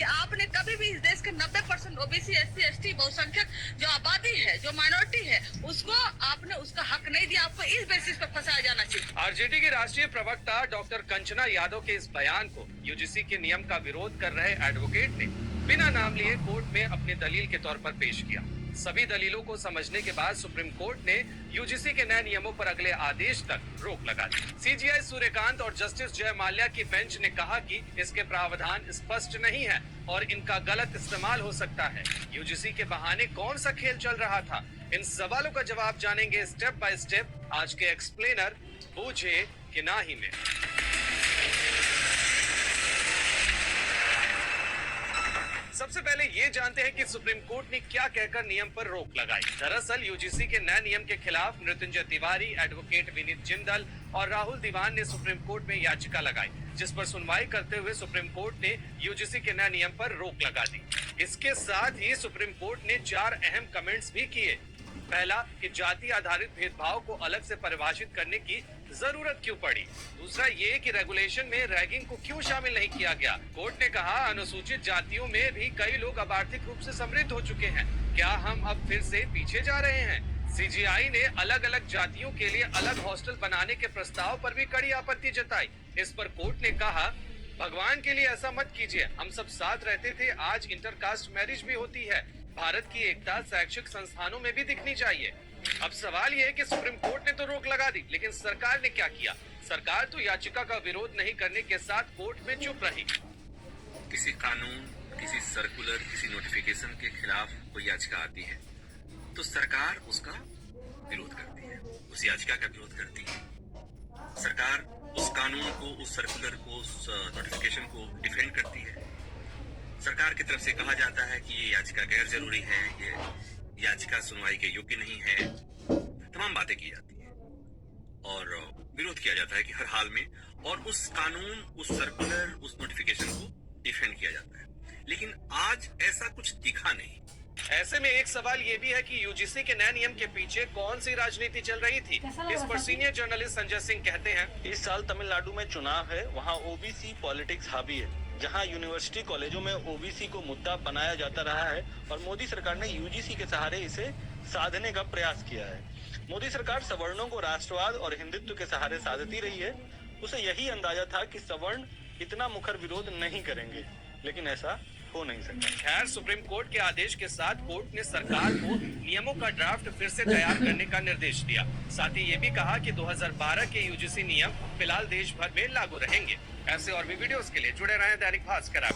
आपने कभी भी इस देश के 90% ओबीसी, एससी, एसटी, बहुसंख्यक जो आबादी है, जो माइनॉरिटी है, उसको आपने उसका हक नहीं दिया। आपको इस बेसिस पर फंसाया जाना चाहिए। आरजेडी की राष्ट्रीय प्रवक्ता डॉक्टर कंचना यादव के इस बयान को यूजीसी के नियम का विरोध कर रहे एडवोकेट ने बिना नाम लिए कोर्ट में अपनी दलील के तौर पर पेश किया। सभी दलीलों को समझने के बाद सुप्रीम कोर्ट ने यूजीसी के नए नियमों पर अगले आदेश तक रोक लगा दी। सीजीआई सूर्यकांत और जस्टिस जय माल्या की बेंच ने कहा कि इसके प्रावधान स्पष्ट नहीं है और इनका गलत इस्तेमाल हो सकता है। यूजीसी के बहाने कौन सा खेल चल रहा था? इन सवालों का जवाब जानेंगे स्टेप बाय स्टेप आज के एक्सप्लेनर बूझे कि ना ही में। सबसे पहले ये जानते हैं कि सुप्रीम कोर्ट ने क्या कहकर नियम पर रोक लगाई। दरअसल यूजीसी के नए नियम के खिलाफ मृत्युंजय तिवारी, एडवोकेट विनीत जिंदल और राहुल दीवान ने सुप्रीम कोर्ट में याचिका लगाई, जिस पर सुनवाई करते हुए सुप्रीम कोर्ट ने यूजीसी के नए नियम पर रोक लगा दी। इसके साथ ही सुप्रीम कोर्ट ने 4 अहम कमेंट्स भी किए। पहला कि जाति आधारित भेदभाव को अलग से परिभाषित करने की जरूरत क्यों पड़ी। दूसरा ये कि रेगुलेशन में रैगिंग को क्यों शामिल नहीं किया गया। कोर्ट ने कहा अनुसूचित जातियों में भी कई लोग अब आर्थिक रूप से समृद्ध हो चुके हैं, क्या हम अब फिर से पीछे जा रहे हैं। सीजीआई ने अलग अलग जातियों के लिए अलग हॉस्टल बनाने के प्रस्ताव पर भी कड़ी आपत्ति जताई। इस पर कोर्ट ने कहा भगवान के लिए ऐसा मत कीजिए, हम सब साथ रहते थे, आज इंटरकास्ट मैरिज भी होती है। भारत की एकता शैक्षिक संस्थानों में भी दिखनी चाहिए। अब सवाल ये है कि सुप्रीम कोर्ट ने तो रोक लगा दी, लेकिन सरकार ने क्या किया। सरकार तो याचिका का विरोध नहीं करने के साथ कोर्ट में चुप रही। किसी कानून, किसी सर्कुलर, किसी नोटिफिकेशन के खिलाफ कोई याचिका आती है तो सरकार उसका विरोध करती है, उस याचिका का विरोध करती है। सरकार उस कानून को, उस सर्कुलर को, उस नोटिफिकेशन को डिफेंड करती है। सरकार की तरफ से कहा जाता है कि ये याचिका गैर जरूरी है, ये याचिका सुनवाई के योग्य नहीं है, तमाम बातें की जाती है और विरोध किया जाता है कि हर हाल में, और उस कानून, उस सर्कुलर, उस नोटिफिकेशन को डिफेंड किया जाता है। लेकिन आज ऐसा कुछ दिखा नहीं। ऐसे में एक सवाल ये भी है कि यूजीसी के नए नियम के पीछे कौन सी राजनीति चल रही थी। इस पर सीनियर जर्नलिस्ट संजय सिंह कहते हैं, इस साल तमिलनाडु में चुनाव है, वहाँ ओबीसी पॉलिटिक्स हावी है, जहाँ यूनिवर्सिटी कॉलेजों में ओबीसी को मुद्दा बनाया जाता रहा है और मोदी सरकार ने यूजीसी के सहारे इसे साधने का प्रयास किया है। मोदी सरकार सवर्णों को राष्ट्रवाद और हिंदुत्व के सहारे साधती रही है। उसे यही अंदाजा था कि सवर्ण इतना मुखर विरोध नहीं करेंगे, लेकिन ऐसा हो नहीं सकता। खैर, सुप्रीम कोर्ट के आदेश के साथ कोर्ट ने सरकार को नियमों का ड्राफ्ट फिर से तैयार करने का निर्देश दिया। साथ ही ये भी कहा कि 2012 के यूजीसी नियम फिलहाल देश भर में लागू रहेंगे। ऐसे और भी वीडियोस के लिए जुड़े रहें दैनिक भास्कर ऐप।